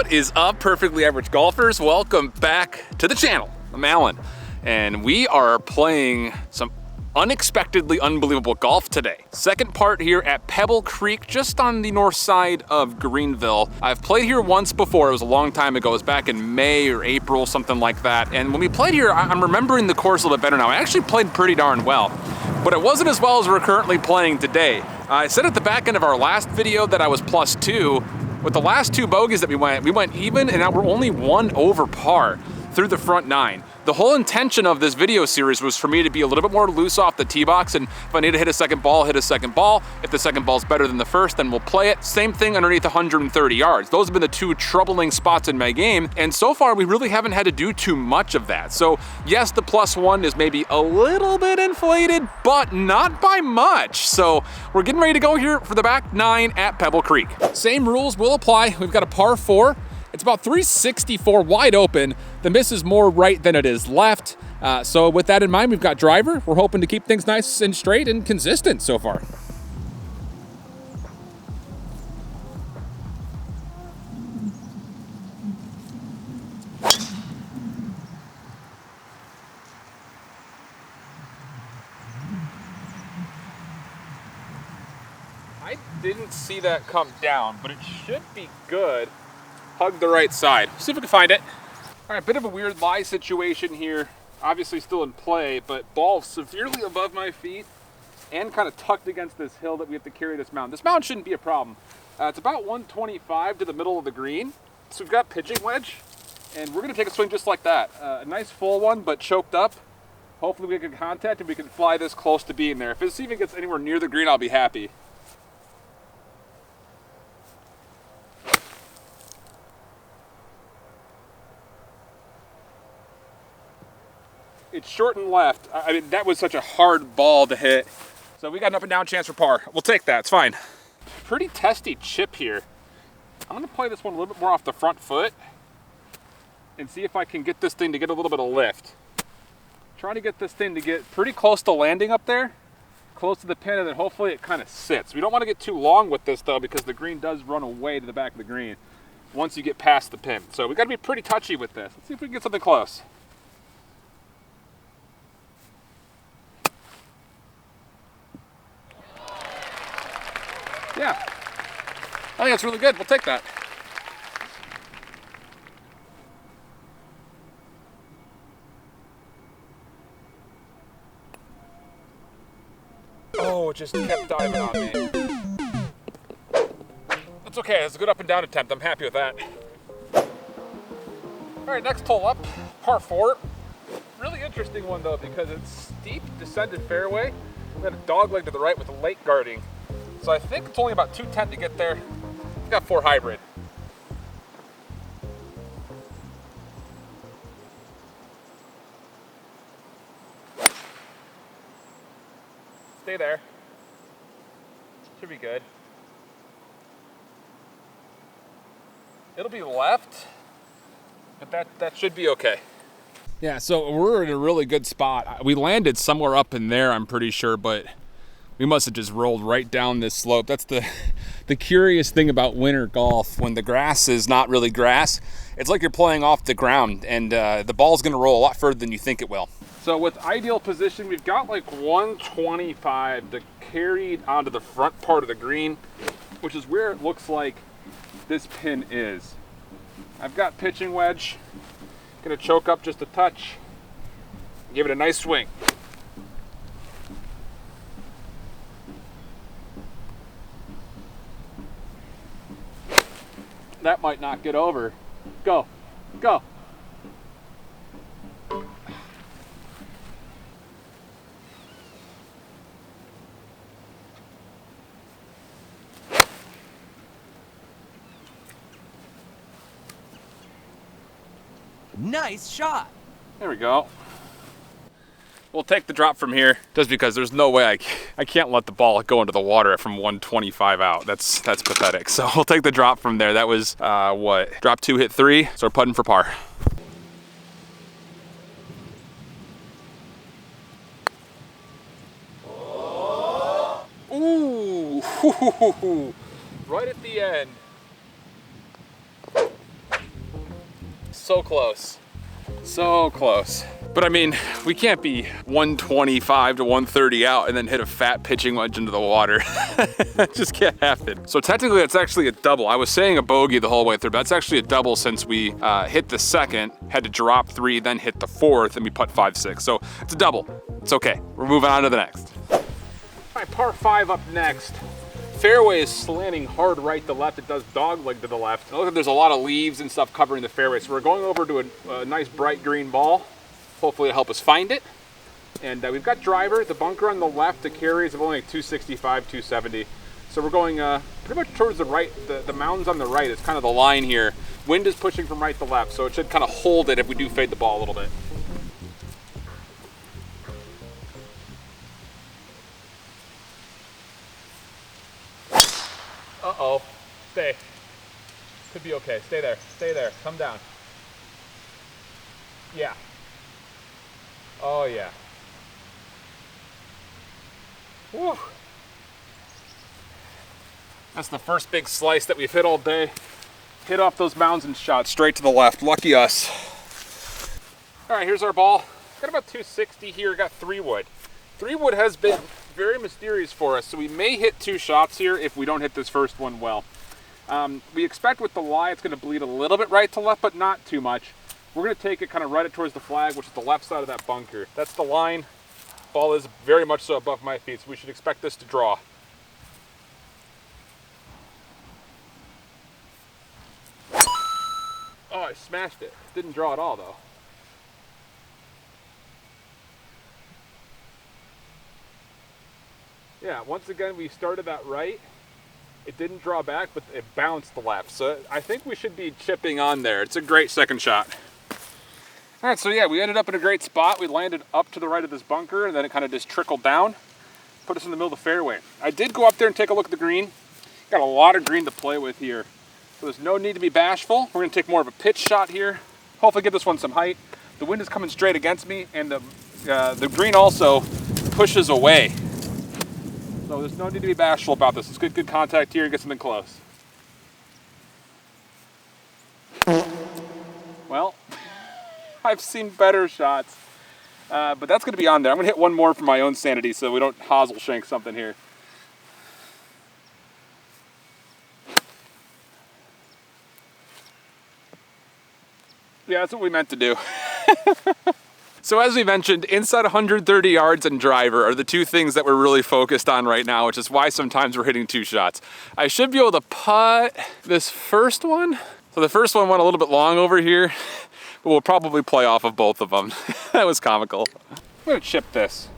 What is up, perfectly average golfers? Welcome back to the channel. I'm Alan, and we are playing some unexpectedly unbelievable golf today. Second part here at Pebble Creek, just on the north side of Greenville. I've played here once before. It was a long time ago. It was back in May or April, something like that. And when we played here, I'm remembering the course a little bit better now. I actually played pretty darn well, but it wasn't as well as we're currently playing today. I said at the back end of our last video that I was +2. With the last two bogeys that we went even, and now we're only one over par through the front nine. The whole intention of this video series was for me to be a little bit more loose off the tee box, and if I need to hit a second ball, hit a second ball. If the second ball's better than the first, then we'll play it. Same thing underneath 130 yards. Those have been the two troubling spots in my game, and so far we really haven't had to do too much of that. So yes, the +1 is maybe a little bit inflated, but not by much. So we're getting ready to go here for the back nine at Pebble Creek. Same rules will apply. We've got a par 4. It's about 364 wide open. The miss is more right than it is left. So with that in mind, we've got driver. We're hoping to keep things nice and straight and consistent so far. I didn't see that come down, but it should be good. Hug the right side. See if we can find it. All right, bit of a weird lie situation here. Obviously still in play, but ball severely above my feet and kind of tucked against this hill that we have to carry this mountain. This mountain shouldn't be a problem. It's about 125 to the middle of the green. So we've got pitching wedge, and we're gonna take a swing just like that. A nice full one, but choked up. Hopefully we get contact and we can fly this close to being there. If this even gets anywhere near the green, I'll be happy. It's short and left. I mean, that was such a hard ball to hit. So we got an up and down chance for par. We'll take that, it's fine. Pretty testy chip here. I'm gonna play this one a little bit more off the front foot and see if I can get this thing to get a little bit of lift. Trying to get this thing to get pretty close to landing up there, close to the pin, and then hopefully it kind of sits. We don't want to get too long with this though, because the green does run away to the back of the green once you get past the pin. So we gotta be pretty touchy with this. Let's see if we can get something close. Yeah, I think that's really good. We'll take that. Oh, it just kept diving on me. That's okay, it's a good up and down attempt. I'm happy with that. All right, next hole up, par 4. Really interesting one though, because it's steep, descended fairway. We got a dog leg to the right with a lake guarding. So I think it's only about 210 to get there. We've got 4 hybrid. Stay there. Should be good. It'll be left, but that should be okay. Yeah, so we're in a really good spot. We landed somewhere up in there, I'm pretty sure, but we must have just rolled right down this slope. That's the curious thing about winter golf. When the grass is not really grass, it's like you're playing off the ground, and the ball's gonna roll a lot further than you think it will. So with ideal position, we've got like 125 to carry onto the front part of the green, which is where it looks like this pin is. I've got pitching wedge. Gonna choke up just a touch. Give it a nice swing. That might not get over. Go, go. Nice shot. There we go. We'll take the drop from here, just because there's no way I can't let the ball go into the water from 125 out. That's pathetic. So we'll take the drop from there. That was what? Drop 2, hit 3. So we're putting for par. Ooh, right at the end. So close. So close. But I mean, we can't be 125 to 130 out and then hit a fat pitching wedge into the water. That just can't happen. So technically that's actually a double. I was saying a bogey the whole way through, but that's actually a double since we hit the second, had to drop 3, then hit the 4th, and we putt 5-6. So it's a double. It's okay. We're moving on to the next. All right, par 5 up next. Fairway is slanting hard right to left. It does dogleg to the left. Look, there's a lot of leaves and stuff covering the fairway. So we're going over to a nice bright green ball. Hopefully it'll help us find it. And we've got driver. The bunker on the left, the carries of only like 265, 270. So we're going pretty much towards the right. The mountains on the right is kind of the line here. Wind is pushing from right to left, so it should kind of hold it if we do fade the ball a little bit. Uh-oh. Stay. Could be okay. Stay there. Stay there. Come down. Yeah. Oh, yeah. Woo. That's the first big slice that we've hit all day. Hit off those mounds and shot straight to the left. Lucky us. All right, here's our ball. Got about 260 here. Got 3-wood. 3-wood has been very mysterious for us, so we may hit 2 shots here if we don't hit this first one well. We expect with the lie it's going to bleed a little bit right to left, but not too much. We're going to take it kind of right it towards the flag, which is the left side of that bunker. That's the line. Ball is very much so above my feet, so we should expect this to draw. Oh, I smashed it. Didn't draw at all, though. Yeah, once again, we started that right. It didn't draw back, but it bounced the left. So I think we should be chipping on there. It's a great second shot. All right, so yeah, we ended up in a great spot. We landed up to the right of this bunker, and then it kind of just trickled down, put us in the middle of the fairway. I did go up there and take a look at the green. Got a lot of green to play with here. So there's no need to be bashful. We're gonna take more of a pitch shot here. Hopefully get this one some height. The wind is coming straight against me, and the green also pushes away. So there's no need to be bashful about this. It's good contact here and get something close. Well, I've seen better shots, but that's gonna be on there. I'm gonna hit one more for my own sanity so we don't hosel shank something here. Yeah, that's what we meant to do. So as we mentioned, inside 130 yards and driver are the 2 things that we're really focused on right now, which is why sometimes we're hitting 2 shots. I should be able to putt this first one. So the first one went a little bit long over here, but we'll probably play off of both of them. That was comical. I'm gonna chip this.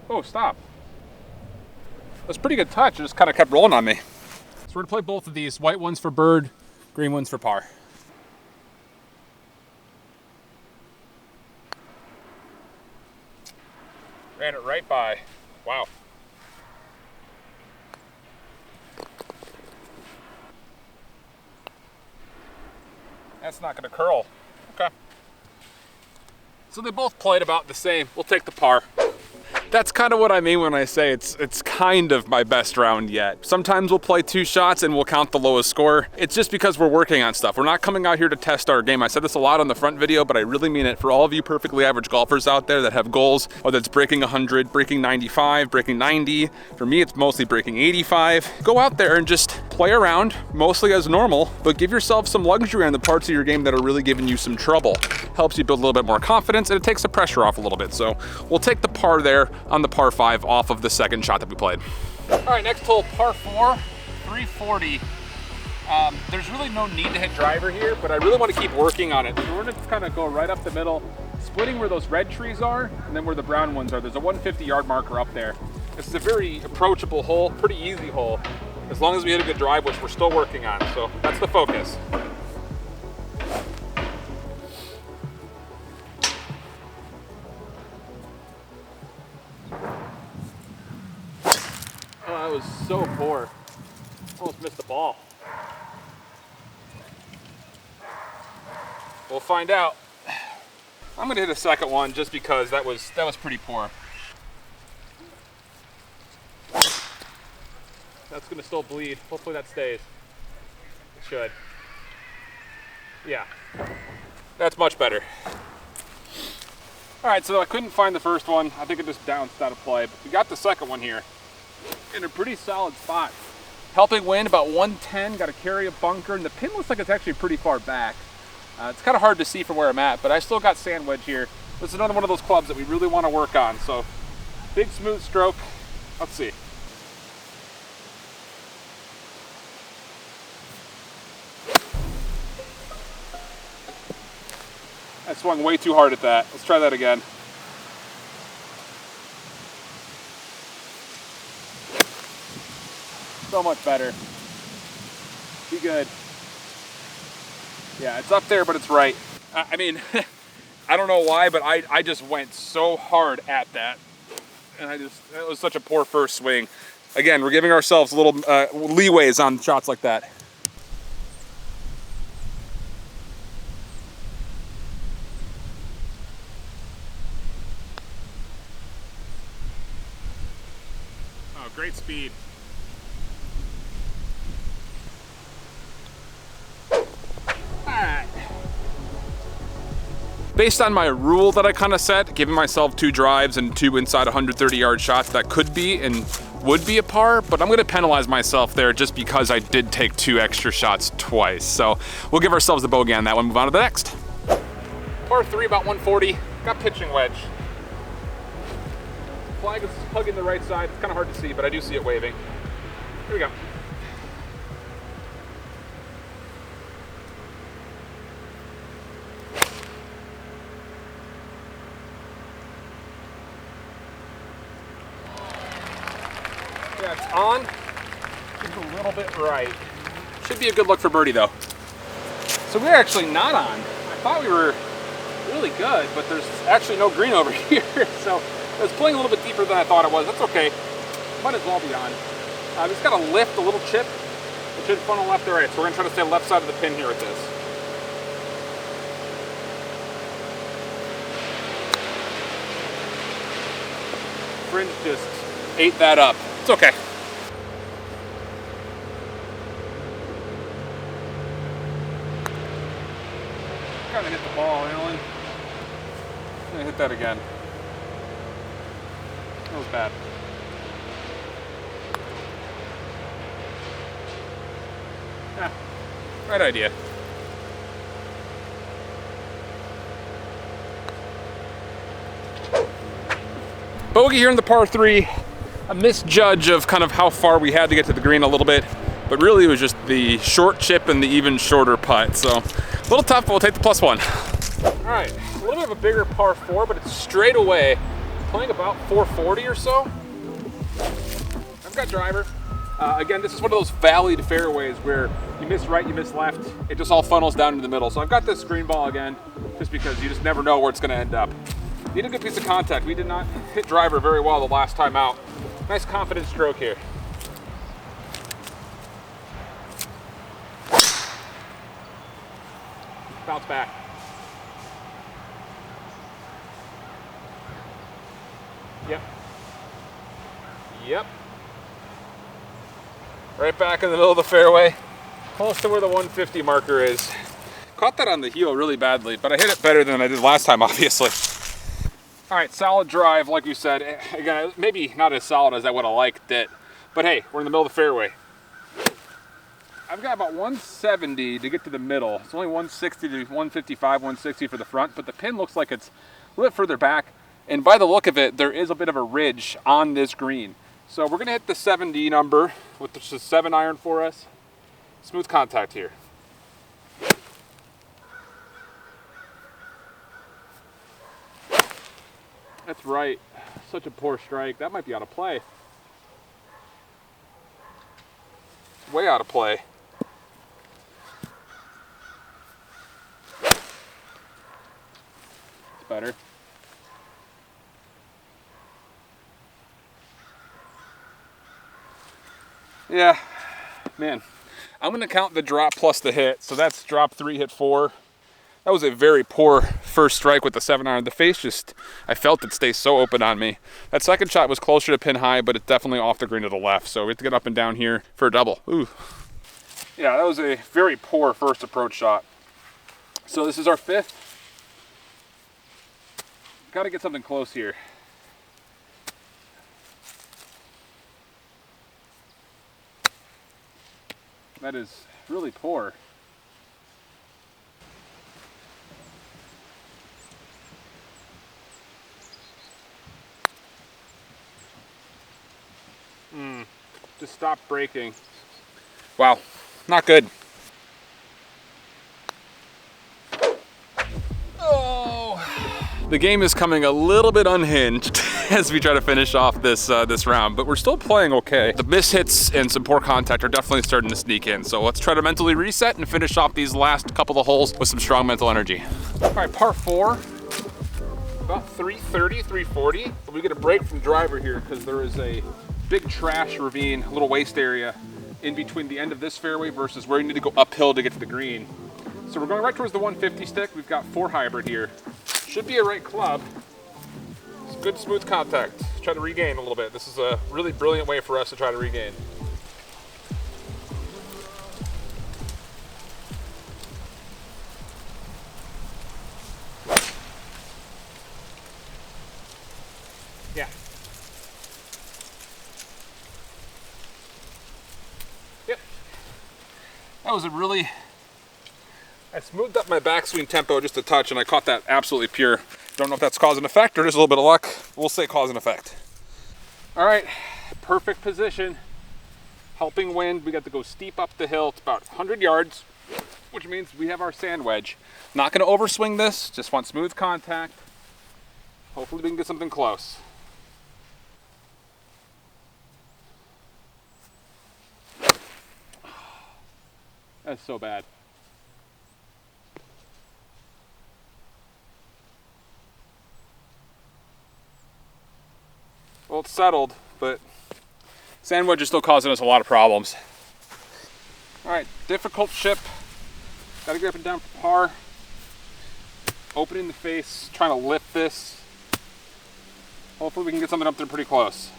Oh, stop. That's a pretty good touch. It just kind of kept rolling on me. So we're gonna play both of these. White ones for bird, green ones for par. Ran it right by. Wow. That's not gonna curl. Okay. So they both played about the same. We'll take the par. That's kind of what I mean when I say it's kind of my best round yet. Sometimes we'll play 2 shots and we'll count the lowest score. It's just because we're working on stuff. We're not coming out here to test our game. I said this a lot on the front video, but I really mean it. For all of you perfectly average golfers out there that have goals, whether it's breaking 100, breaking 95, breaking 90, for me it's mostly breaking 85. Go out there and just play around, mostly as normal, but give yourself some luxury on the parts of your game that are really giving you some trouble. Helps you build a little bit more confidence, and it takes the pressure off a little bit. So we'll take the par there on the par 5 off of the second shot that we played. All right, next hole, par 4, 340. There's really no need to hit driver here, but I really want to keep working on it. So we're gonna kind of go right up the middle, splitting where those red trees are, and then where the brown ones are. There's a 150-yard marker up there. This is a very approachable hole, pretty easy hole, as long as we hit a good drive, which we're still working on. So that's the focus. Oh, that was so poor. Almost missed the ball. We'll find out. I'm gonna hit a second one just because that was pretty poor. That's gonna still bleed. Hopefully that stays. It should. Yeah, that's much better. All right, so I couldn't find the first one. I think it just bounced out of play, but we got the second one here in a pretty solid spot. Helping wind about 110, got to carry a bunker, and the pin looks like it's actually pretty far back. It's kind of hard to see from where I'm at, but I still got sand wedge here. This is another one of those clubs that we really want to work on. So big smooth stroke. Let's see. I swung way too hard at that. Let's try that again. So much better. Be good. Yeah, it's up there, but it's right. I mean, I don't know why, but I just went so hard at that. And it was such a poor first swing. Again, we're giving ourselves a little leeways on shots like that. Oh, great speed. Based on my rule that I kind of set, giving myself 2 drives and 2 inside 130-yard shots, that could be and would be a par, but I'm gonna penalize myself there just because I did take 2 extra shots twice. So we'll give ourselves a bogey on that one, move on to the next. Par 3, about 140, got pitching wedge. Flag is hugging the right side. It's kind of hard to see, but I do see it waving. Here we go. Yeah, it's on. Just a little bit right. Should be a good look for birdie though. So we're actually not on. I thought we were really good, but there's actually no green over here. So it was playing a little bit deeper than I thought it was. That's okay. Might as well be on. Just got to lift a little chip. It should funnel left to right. So we're gonna try to stay left side of the pin here with this. Fringe just ate that up. It's okay. Kind of hit the ball, Alan. I'm gonna hit that again. That was bad. Yeah, right idea. Bogey here in the par 3. A misjudge of kind of how far we had to get to the green a little bit, but really it was just the short chip and the even shorter putt. So a little tough, but we'll take the +1. All right, a little bit of a bigger par 4, but it's straight away. Playing about 440 or so. I've got driver. Again, this is one of those valleyed fairways where you miss right, you miss left. It just all funnels down into the middle. So I've got this green ball again, just because you just never know where it's gonna end up. Need a good piece of contact. We did not hit driver very well the last time out. Nice confident stroke here. Bounce back. Yep. Yep. Right back in the middle of the fairway. Close to where the 150 marker is. Caught that on the heel really badly, but I hit it better than I did last time, obviously. All right, solid drive, like we said. Again, maybe not as solid as I would have liked it, but hey, we're in the middle of the fairway. I've got about 170 to get to the middle. It's only 160 to 155, 160 for the front, but the pin looks like it's a little bit further back. And by the look of it, there is a bit of a ridge on this green. So we're gonna hit the 70 number with just a 7-iron for us. Smooth contact here. That's right. Such a poor strike. That might be out of play. Way out of play. It's better. Yeah, man. I'm gonna count the drop plus the hit. So that's drop 3, hit 4. That was a very poor first strike with the 7-iron. The face just, I felt it stay so open on me. That second shot was closer to pin high, but it's definitely off the green to the left. So we have to get up and down here for a double. Ooh. Yeah, that was a very poor first approach shot. So this is our 5th. Got to get something close here. That is really poor. Just stop breaking. Wow, not good. Oh, the game is coming a little bit unhinged as we try to finish off this this round, but we're still playing okay. The mishits and some poor contact are definitely starting to sneak in, so let's try to mentally reset and finish off these last couple of holes with some strong mental energy. All right, par 4, about 330, 340. We get a break from driver here because there is a big trash ravine, a little waste area in between the end of this fairway versus where you need to go uphill to get to the green. So we're going right towards the 150 stick. We've got 4 hybrid here. Should be a right club. It's good smooth contact. Try to regain a little bit. This is a really brilliant way for us to try to regain. Yeah. Yep. That was a really, I smoothed up my backswing tempo just a touch and I caught that absolutely pure. Don't know if that's cause and effect or just a little bit of luck. We'll say cause and effect. All right, perfect position. Helping wind, we got to go steep up the hill. It's about 100 yards, which means we have our sand wedge. Not gonna overswing this, just want smooth contact. Hopefully we can get something close. That's so bad. Well, it's settled, but sand wedge is still causing us a lot of problems. All right, difficult chip. Got to get up and down for par. Opening the face, trying to lift this. Hopefully we can get something up there pretty close.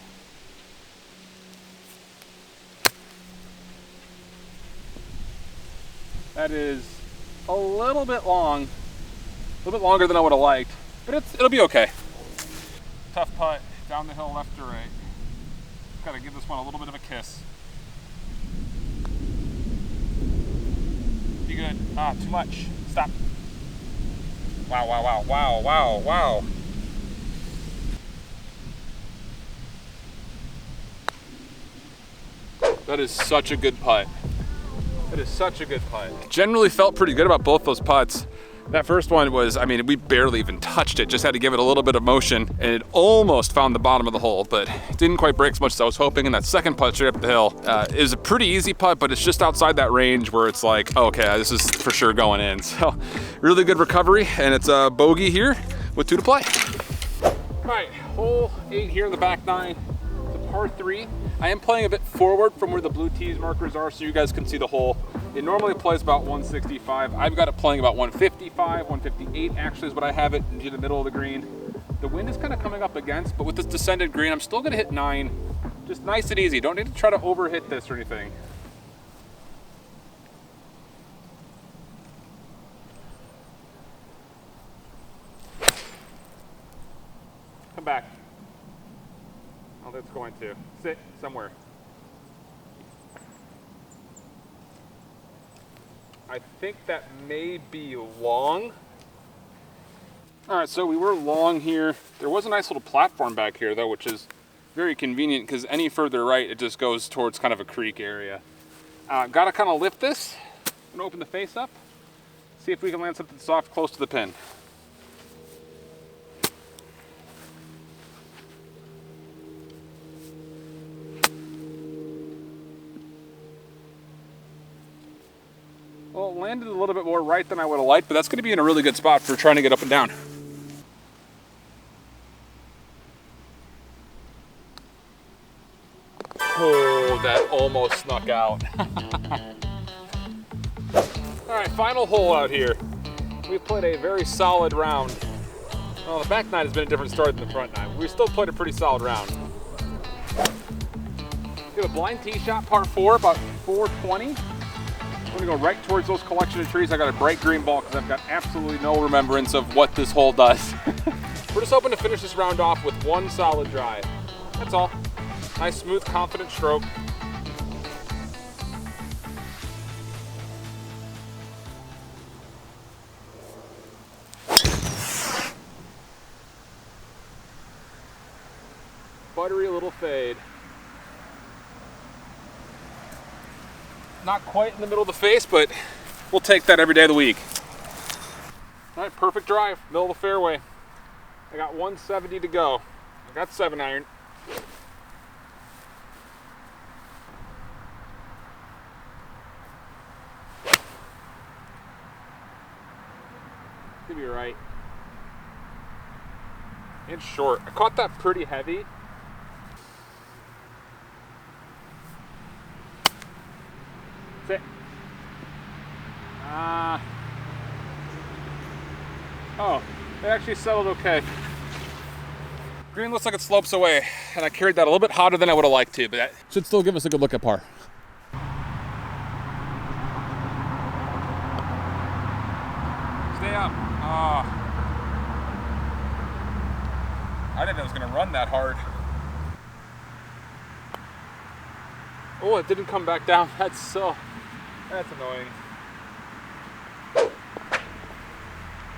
That is a little bit long, a little bit longer than I would have liked, but it'll be okay. Tough putt, down the hill left to right. Gotta give this one a little bit of a kiss. Be good. Ah, too much. Stop. Wow, wow, wow, wow, wow, wow. That is such a good putt. That is such a good putt. Generally felt pretty good about both those putts. That first one was, I mean, we barely even touched it, just had to give it a little bit of motion, and it almost found the bottom of the hole, but it didn't quite break as much as I was hoping, and that second putt straight up the hill is a pretty easy putt, but it's just outside that range where it's like, oh, okay, this is for sure going in. So, really good recovery, and it's a bogey here with 2 to play. All right, hole 8 here in the back 9. It's a par 3. I am playing a bit forward from where the blue tees markers are so you guys can see the hole. It normally plays about 165. I've got it playing about 155, 158 actually is what I have it in the middle of the green. The wind is kind of coming up against, but with this descended green, I'm still gonna hit 9. Just nice and easy. Don't need to try to overhit this or anything. Come back. Oh, that's going to. Sit somewhere. I think that may be long. All right, so we were long here. There was a nice little platform back here though, which is very convenient because any further right, it just goes towards kind of a creek area. Gotta kind of lift this and open the face up. See if we can land something soft close to the pin. Well, it landed a little bit more right than I would have liked, but that's going to be in a really good spot for trying to get up and down. Oh, that almost snuck out. All right, final hole out here. we played a very solid round. Well, the back 9 has been a different story than the front 9. We still played a pretty solid round. We have a blind tee shot, par 4, about 420. I'm gonna go right towards those collection of trees. I got a bright green ball because I've got absolutely no remembrance of what this hole does. We're just hoping to finish this round off with one solid drive. That's all. Nice, smooth, confident stroke. Buttery little fade. Not quite in the middle of the face, but we'll take that every day of the week. All right, perfect drive, middle of the fairway. I got 170 to go. I got 7-iron. Could be right. And short. I caught that pretty heavy. Sit. Oh, it actually settled okay. Green looks like it slopes away, and I carried that a little bit hotter than I would have liked to, but that should still give us a good look at par. Stay up. I didn't know it was gonna run that hard. Oh, it didn't come back down. That's annoying.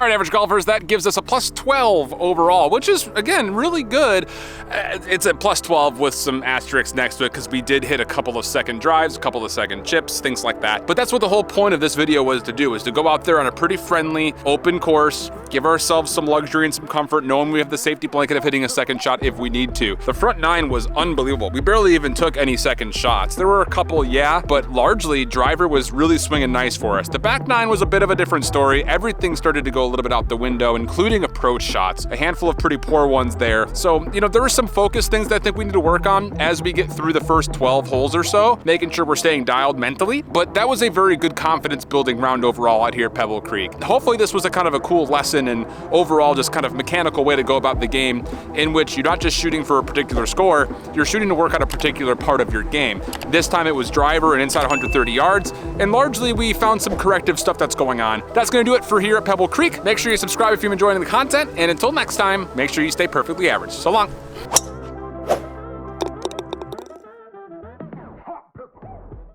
All right, average golfers, that gives us a plus 12 overall, which is, again, really good. It's a plus 12 with some asterisks next to it because we did hit a couple of second drives, a couple of second chips, things like that. But that's what the whole point of this video was to do, is to go out there on a pretty friendly, open course, give ourselves some luxury and some comfort, knowing we have the safety blanket of hitting a second shot if we need to. The front 9 was unbelievable. We barely even took any second shots. There were a couple, yeah, but largely driver was really swinging nice for us. The back 9 was a bit of a different story. Everything started to go a little bit out the window, including approach shots. A handful of pretty poor ones there. So, you know, there were some focus things that I think we need to work on as we get through the first 12 holes or so, making sure we're staying dialed mentally. But that was a very good confidence building round overall out here at Pebble Creek. Hopefully this was a kind of a cool lesson and overall just kind of mechanical way to go about the game, in which you're not just shooting for a particular score, you're shooting to work on a particular part of your game. This time it was driver and inside 130 yards, and largely we found some corrective stuff that's going on. That's gonna do it for here at Pebble Creek. Make sure you subscribe if you're enjoying the content, and until next time, make sure you stay perfectly average. So long.